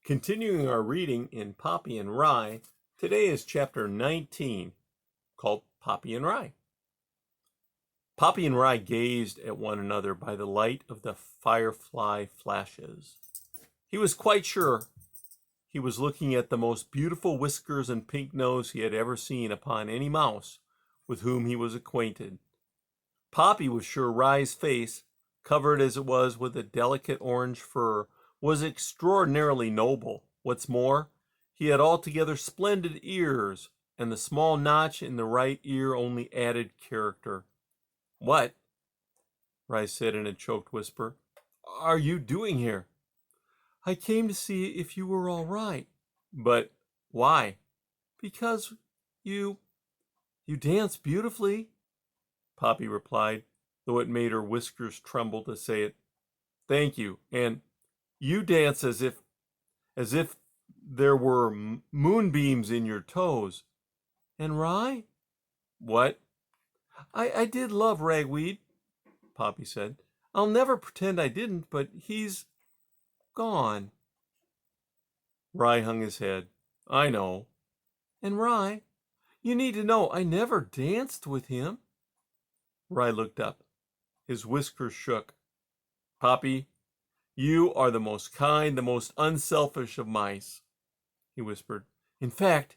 Continuing our reading in Poppy and Rye, today is chapter 19, called Poppy and Rye. Poppy and Rye gazed at one another by the light of the firefly flashes. He was quite sure he was looking at the most beautiful whiskers and pink nose he had ever seen upon any mouse with whom he was acquainted. Poppy was sure Rye's face, covered as it was with a delicate orange fur, was extraordinarily noble. What's more, he had altogether splendid ears, and the small notch in the right ear only added character. "What," Rye said in a choked whisper, "are you doing here?" "I came to see if you were all right." "But why?" "Because you dance beautifully," Poppy replied, though it made her whiskers tremble to say it. "Thank you, and you dance as if there were moonbeams in your toes." "And Rye?" "What?" I did love Ragweed," Poppy said. "I'll never pretend I didn't, but he's gone." Rye hung his head. "I know." "And Rye, you need to know I never danced with him." Rye looked up. His whiskers shook. "Poppy, you are the most kind, the most unselfish of mice," he whispered. "In fact,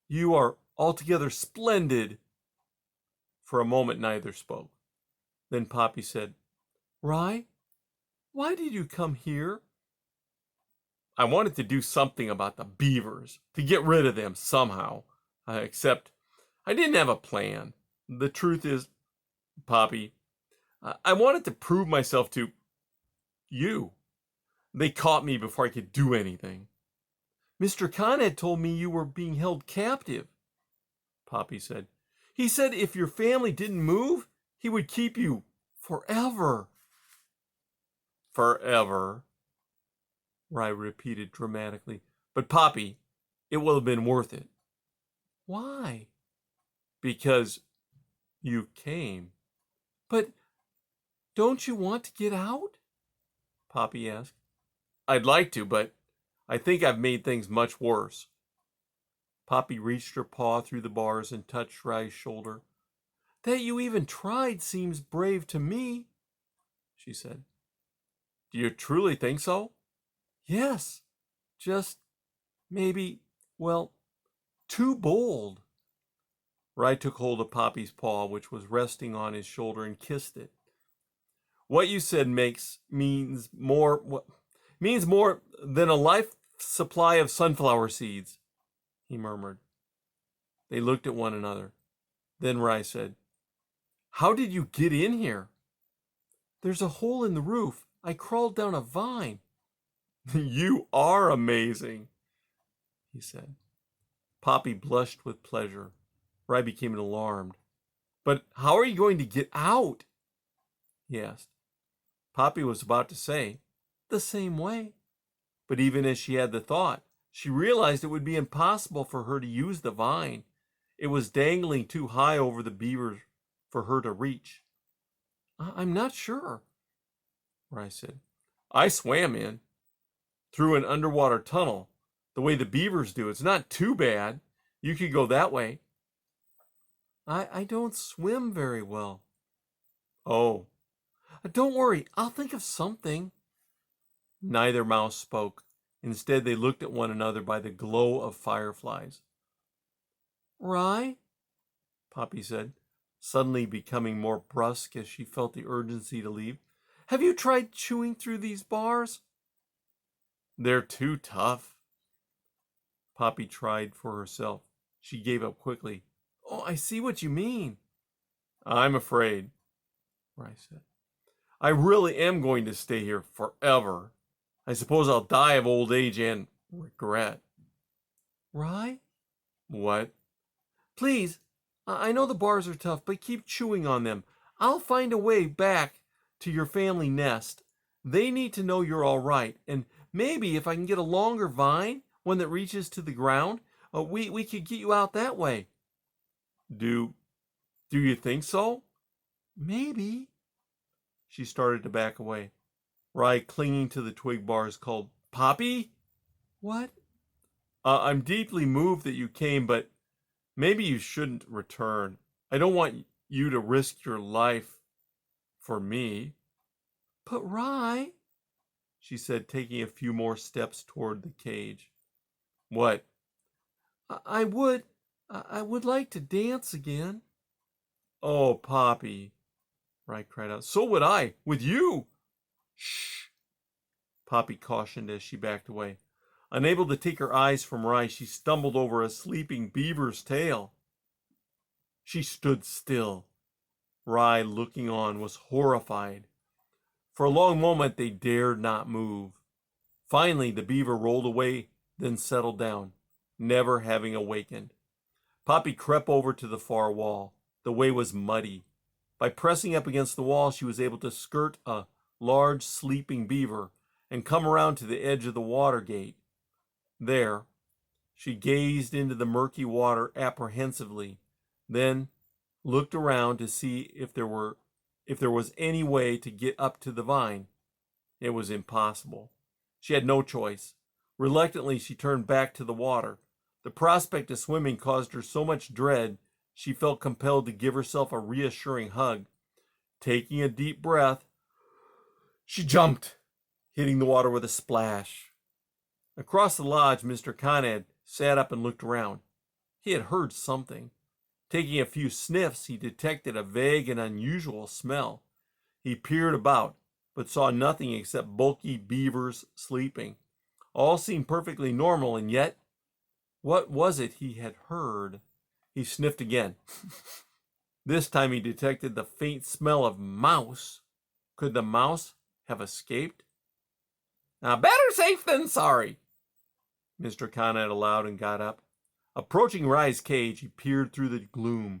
you are altogether splendid." For a moment neither spoke. Then Poppy said, "Rye, why did you come here?" "I wanted to do something about the beavers, to get rid of them somehow. Except I didn't have a plan. The truth is, Poppy, I wanted to prove myself to you. They caught me before I could do anything." "Mr. Conrad told me you were being held captive," Poppy said. "He said if your family didn't move, he would keep you forever." "Forever," Rye repeated dramatically. "But, Poppy, it will have been worth it." "Why?" "Because you came." "But don't you want to get out?" Poppy asked. "I'd like to, but I think I've made things much worse." Poppy reached her paw through the bars and touched Rye's shoulder. "That you even tried seems brave to me," she said. "Do you truly think so?" "Yes. Just maybe, well, too bold." Rye took hold of Poppy's paw, which was resting on his shoulder, and kissed it. "What you said means more than a life supply of sunflower seeds," he murmured. They looked at one another. Then Rye said, "How did you get in here?" "There's a hole in the roof. I crawled down a vine." "You are amazing," he said. Poppy blushed with pleasure. Rye became alarmed. "But how are you going to get out?" he asked. Poppy was about to say, "The same way." But even as she had the thought, she realized it would be impossible for her to use the vine. It was dangling too high over the beavers for her to reach. "I'm not sure," Rye said. "I swam in, through an underwater tunnel, the way the beavers do. It's not too bad. You could go that way." I don't swim very well." "Oh." "Don't worry, I'll think of something." Neither mouse spoke. Instead, they looked at one another by the glow of fireflies. "Rye," Poppy said, suddenly becoming more brusque as she felt the urgency to leave, "have you tried chewing through these bars?" "They're too tough." Poppy tried for herself. She gave up quickly. "Oh, I see what you mean." "I'm afraid," Rye said. "I really am going to stay here forever. I suppose I'll die of old age and regret." "Rye?" "What?" "Please, I know the bars are tough, but keep chewing on them. I'll find a way back to your family nest. They need to know you're all right. And maybe if I can get a longer vine, one that reaches to the ground, we could get you out that way." Do you think so?" "Maybe." She started to back away. Rye, clinging to the twig bars, called, "Poppy!" What? I'm deeply moved that you came, but maybe you shouldn't return. I don't want you to risk your life for me. But Rye, she said, taking a few more steps toward the cage. What? I would, I would like to dance again. Oh, Poppy, Rye cried out. So would I, with you. Shh, Poppy cautioned as she backed away. Unable to take her eyes from Rye, she stumbled over a sleeping beaver's tail. She stood still. Rye, looking on, was horrified. For a long moment they dared not move. Finally, the beaver rolled away, then settled down, never having awakened. Poppy crept over to the far wall. The way was muddy. By pressing up against the wall, she was able to skirt a large sleeping beaver and come around to the edge of the water gate. There, she gazed into the murky water apprehensively, then looked around to see if there was any way to get up to the vine. It was impossible. She had no choice. Reluctantly, she turned back to the water. The prospect of swimming caused her so much dread, she felt compelled to give herself a reassuring hug. Taking a deep breath, she jumped, hitting the water with a splash. Across the lodge, Mr. Conrad sat up and looked around. He had heard something. Taking a few sniffs, he detected a vague and unusual smell. He peered about, but saw nothing except bulky beavers sleeping. All seemed perfectly normal, and yet, what was it he had heard? He sniffed again. This time he detected the faint smell of mouse. Could the mouse have escaped? Now, better safe than sorry, Mr. Conrad allowed and got up. Approaching Rye's cage, he peered through the gloom.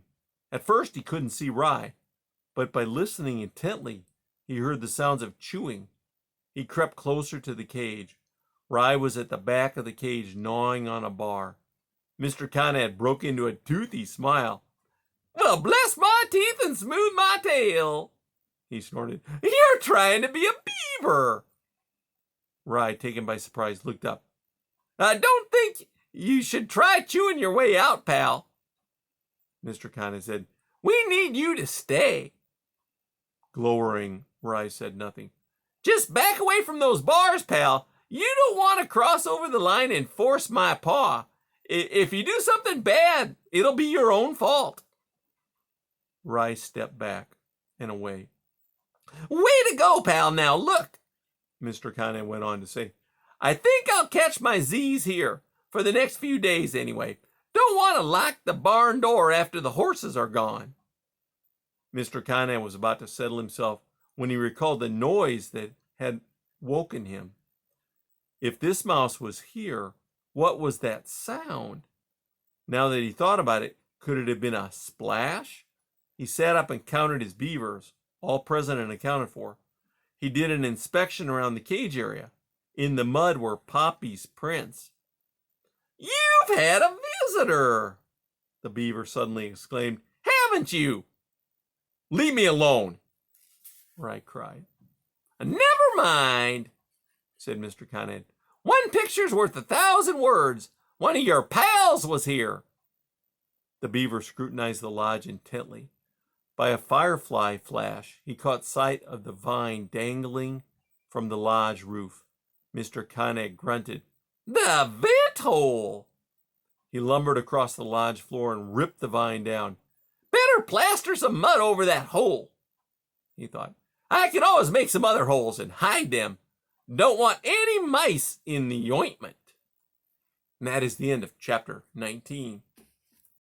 At first he couldn't see Rye, but by listening intently, he heard the sounds of chewing. He crept closer to the cage. Rye was at the back of the cage, gnawing on a bar. Mr. Conrad broke into a toothy smile. Well, bless my teeth and smooth my tail, he snorted. You're trying to be a beaver. Rye, taken by surprise, looked up. I don't think you should try chewing your way out, pal, Mr. Conrad said. We need you to stay. Glowering, Rye said nothing. Just back away from those bars, pal. You don't want to cross over the line and force my paw. If you do something bad, it'll be your own fault. Rye stepped back and away. Way to go, pal. Now look, Mr. Conrad went on to say. I think I'll catch my Z's here, for the next few days anyway. Don't want to lock the barn door after the horses are gone. Mr. Conrad was about to settle himself when he recalled the noise that had woken him. If this mouse was here, what was that sound? Now that he thought about it, could it have been a splash? He sat up and counted his beavers, all present and accounted for. He did an inspection around the cage area. In the mud were Poppy's prints. You've had a visitor, the beaver suddenly exclaimed. Haven't you? Leave me alone, Rye cried. Never mind, said Mr. Conrad. One picture's worth 1,000 words. One of your pals was here. The beaver scrutinized the lodge intently. By a firefly flash, he caught sight of the vine dangling from the lodge roof. Mr. Conrad grunted. The vent hole! He lumbered across the lodge floor and ripped the vine down. Better plaster some mud over that hole, he thought. I can always make some other holes and hide them. Don't want any mice in the ointment. And that is the end of chapter 19.